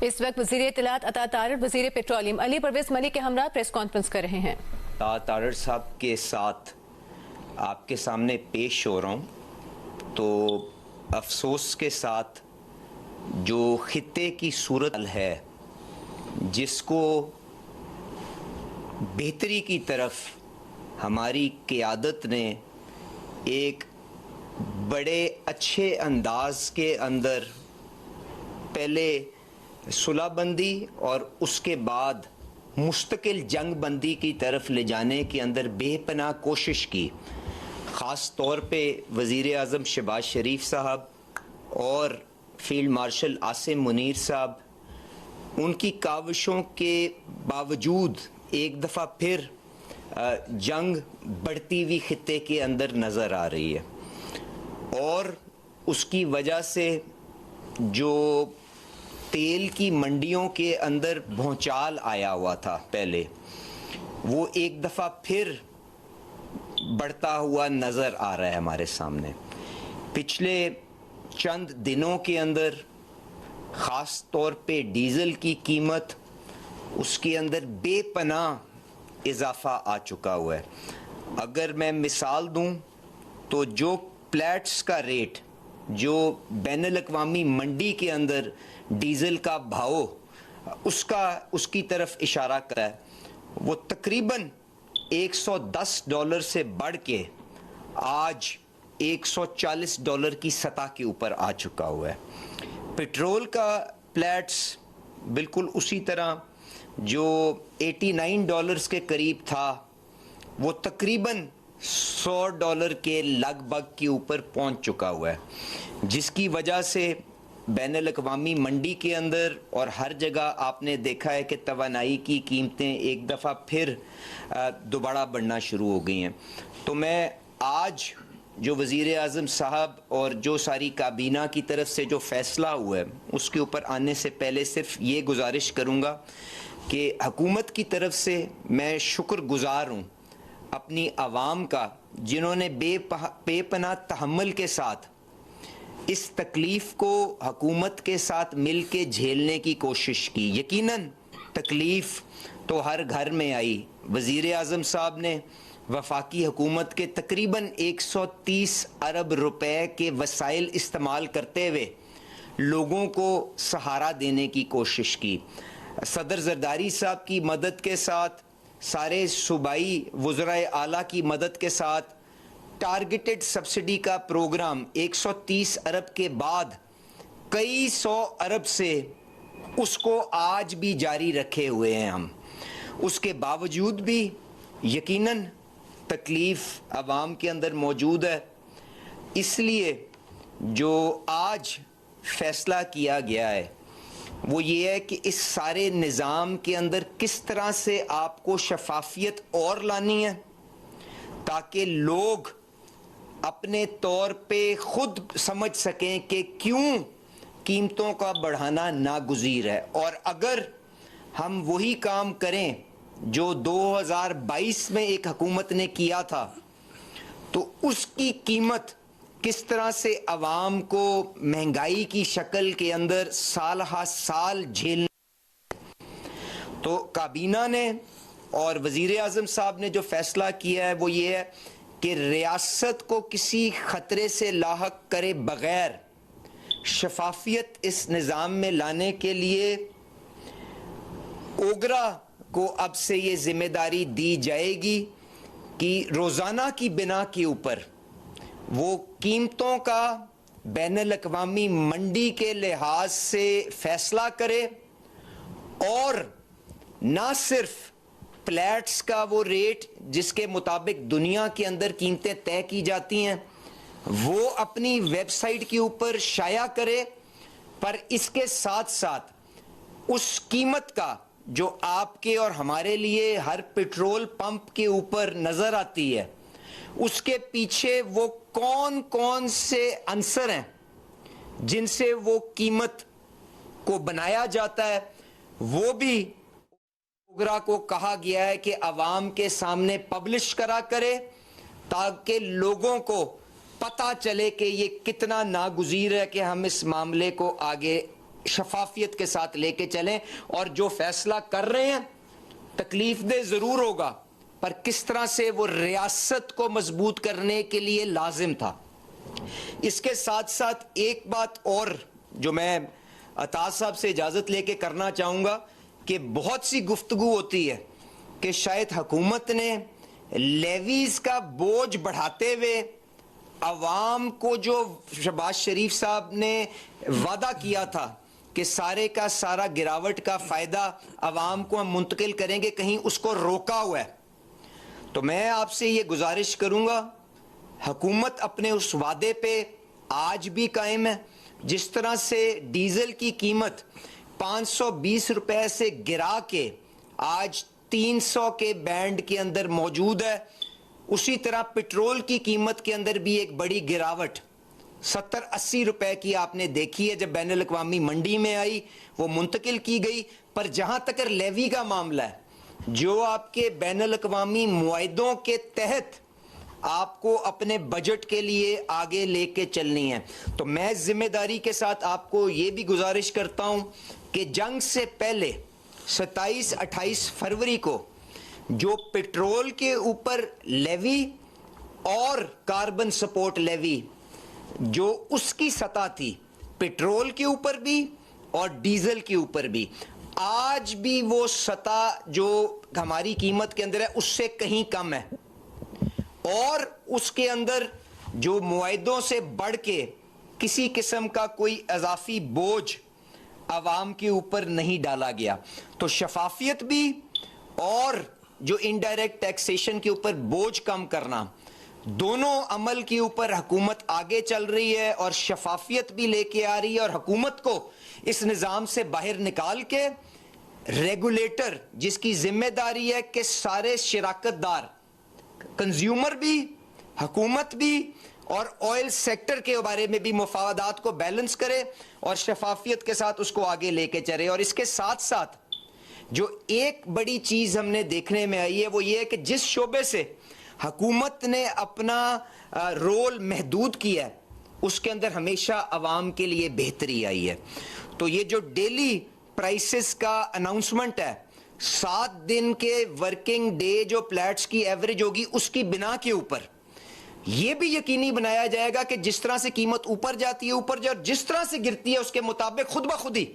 इस वक्त वज़ीर इत्तलात अता तारर, वज़ीर पेट्रोलियम अली परवेज़ मलिक के हमरा प्रेस कॉन्फ्रेंस कर रहे हैं। अता तारर साहब के साथ आपके सामने पेश हो रहा हूँ तो अफसोस के साथ जो खित्ते की सूरत है जिसको बेहतरी की तरफ हमारी क़यादत ने एक बड़े अच्छे अंदाज के अंदर पहले सुलहबंदी और उसके बाद मुस्तकिल जंग बंदी की तरफ ले जाने के अंदर बेपनाह कोशिश की। ख़ास तौर पे वज़ीर आज़म शहबाज शरीफ साहब और फील्ड मार्शल आसिम मुनीर साहब, उनकी काविशों के बावजूद एक दफ़ा फिर जंग बढ़ती हुई खित्ते के अंदर नज़र आ रही है और उसकी वजह से जो तेल की मंडियों के अंदर भूचाल आया हुआ था पहले, वो एक दफ़ा फिर बढ़ता हुआ नज़र आ रहा है हमारे सामने। पिछले चंद दिनों के अंदर ख़ास तौर पे डीज़ल की कीमत उसके अंदर बेपनाह इजाफ़ा आ चुका हुआ है। अगर मैं मिसाल दूं तो जो प्लेट्स का रेट जो बैनुल-अक़वामी मंडी के अंदर डीज़ल का भाव उसकी तरफ इशारा करा है, वो तकरीबन $110 से बढ़ के आज $140 की सतह के ऊपर आ चुका हुआ है। पेट्रोल का प्लेट्स बिल्कुल उसी तरह जो $89 के करीब था, वो तकरीबन $100 के लगभग के ऊपर पहुंच चुका हुआ है, जिसकी वजह से बैनुल-अक़वामी मंडी के अंदर और हर जगह आपने देखा है कि तवानाई की कीमतें एक दफ़ा फिर दोबारा बढ़ना शुरू हो गई हैं। तो मैं आज जो वज़ीर आज़म साहब और जो सारी काबीना की तरफ से जो फ़ैसला हुआ है उसके ऊपर आने से पहले सिर्फ ये गुजारिश करूँगा कि हुकूमत की तरफ से मैं शुक्रगुज़ार हूँ अपनी आवाम का, जिन्होंने बेपनाह तहम्मुल के साथ इस तकलीफ़ को हुकूमत के साथ मिल के झेलने की कोशिश की। यकीनन तकलीफ़ तो हर घर में आई। वज़ीर आज़म साहब ने वफाकी हुकूमत के तकरीबन 130 अरब रुपए के वसाइल इस्तेमाल करते हुए लोगों को सहारा देने की कोशिश की। सदर ज़रदारी साहब की मदद के साथ, सारे सूबाई वज़राए आला की मदद के साथ टारगेटेड सब्सिडी का प्रोग्राम 130 अरब के बाद कई 100 अरब से उसको आज भी जारी रखे हुए हैं हम। उसके बावजूद भी यकीनन तकलीफ़ आवाम के अंदर मौजूद है। इसलिए जो आज फ़ैसला किया गया है वो ये है कि इस सारे निज़ाम के अंदर किस तरह से आपको शफाफियत और लानी है ताकि लोग अपने तौर पे खुद समझ सकें कि क्यों कीमतों का बढ़ाना नागुज़ीर है। और अगर हम वही काम करें जो 2022 में एक हुकूमत ने किया था, तो उसकी कीमत किस तरह से अवाम को महंगाई की शक्ल के अंदर साल हा साल झेलना। तो काबीना ने और वज़ीर आज़म साहब ने जो फ़ैसला किया है वो ये है कि रियासत को किसी ख़तरे से लाहक करे बग़ैर शफाफियत इस निज़ाम में लाने के लिए ओगरा को अब से ये ज़िम्मेदारी दी जाएगी कि रोज़ाना की बिना के ऊपर वो कीमतों का बैनुल-अक़वामी मंडी के लिहाज से फ़ैसला करे और ना सिर्फ प्लेट्स का वो रेट जिसके मुताबिक दुनिया के अंदर कीमतें तय की जाती हैं वो अपनी वेबसाइट के ऊपर शाया करे, पर इसके साथ साथ उस कीमत का जो आपके और हमारे लिए हर पेट्रोल पंप के ऊपर नज़र आती है, उसके पीछे वो कौन कौन से अंसर हैं जिनसे वो कीमत को बनाया जाता है, वो भी ओगरा को कहा गया है कि अवाम के सामने पब्लिश करा करे ताकि लोगों को पता चले कि ये कितना नागुज़ीर है कि हम इस मामले को आगे शफाफियत के साथ लेके चलें और जो फैसला कर रहे हैं तकलीफ दे जरूर होगा, पर किस तरह से वो रियासत को मजबूत करने के लिए लाजिम था। इसके साथ साथ एक बात और जो मैं अताज साहब से इजाज़त लेके करना चाहूँगा कि बहुत सी गुफ्तगू होती है कि शायद हुकूमत ने लेवीज का बोझ बढ़ाते हुए अवाम को, जो शहबाज शरीफ साहब ने वादा किया था कि सारे का सारा गिरावट का फ़ायदा अवाम को हम मुंतकिल करेंगे, कहीं उसको रोका हुआ है। तो मैं आपसे ये गुजारिश करूँगा, हुकूमत अपने उस वादे पे आज भी कायम है। जिस तरह से डीजल की कीमत 520 रुपए से गिरा के आज 300 के बैंड के अंदर मौजूद है, उसी तरह पेट्रोल की कीमत के अंदर भी एक बड़ी गिरावट 70-80 रुपए की आपने देखी है। जब बैनुल अक़वामी मंडी में आई वो मुंतकिल की गई, पर जहां तक लेवी का मामला है, जो आपके बैनुल अक़वामी मुआहिदों के तहत आपको अपने बजट के लिए आगे लेके चलनी है, तो मैं जिम्मेदारी के साथ आपको ये भी गुजारिश करता हूं कि जंग से पहले 27-28 फरवरी को जो पेट्रोल के ऊपर लेवी और कार्बन सपोर्ट लेवी जो उसकी सतह थी, पेट्रोल के ऊपर भी और डीजल के ऊपर भी, आज भी वो सतह जो हमारी कीमत के अंदर है उससे कहीं कम है, और उसके अंदर जो मुआहिदों से बढ़ के किसी किस्म का कोई इजाफी बोझ आवाम के ऊपर नहीं डाला गया। तो शफाफियत भी और जो इनडायरेक्ट टैक्सेशन के ऊपर बोझ कम करना, दोनों अमल के ऊपर हुकूमत आगे चल रही है और शफाफियत भी लेके आ रही है, और हुकूमत को इस निज़ाम से बाहर निकाल के रेगुलेटर जिसकी जिम्मेदारी है कि सारे शिराकतदार, कंज्यूमर भी, हुकूमत भी और ऑयल सेक्टर के बारे में भी मुफावदात को बैलेंस करे और शफाफियत के साथ उसको आगे लेके चले। और इसके साथ साथ जो एक बड़ी चीज हमने देखने में आई है वो ये है कि जिस शोबे से हुकूमत ने अपना रोल महदूद किया है उसके अंदर हमेशा अवाम के लिए बेहतरी आई है। तो ये जो डेली प्राइसेस का अनाउंसमेंट है, 7 दिन के वर्किंग डे जो प्लेट्स की एवरेज होगी उसकी बिना के ऊपर यह भी यकीनी बनाया जाएगा कि जिस तरह से कीमत ऊपर जाती है ऊपर जाए, और जिस तरह से गिरती है उसके मुताबिक खुद ब खुद ही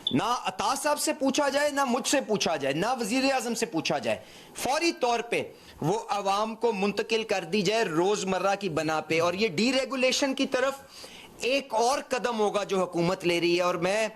ना अताज साहब से पूछा जाए, ना मुझसे पूछा जाए, ना वजीर आजम से पूछा जाए, फौरी तौर पे वो अवाम को मुंतकिल कर दी जाए रोजमर्रा की बना पे। और ये डीरेगुलेशन की तरफ एक और कदम होगा जो हुकूमत ले रही है। और मैं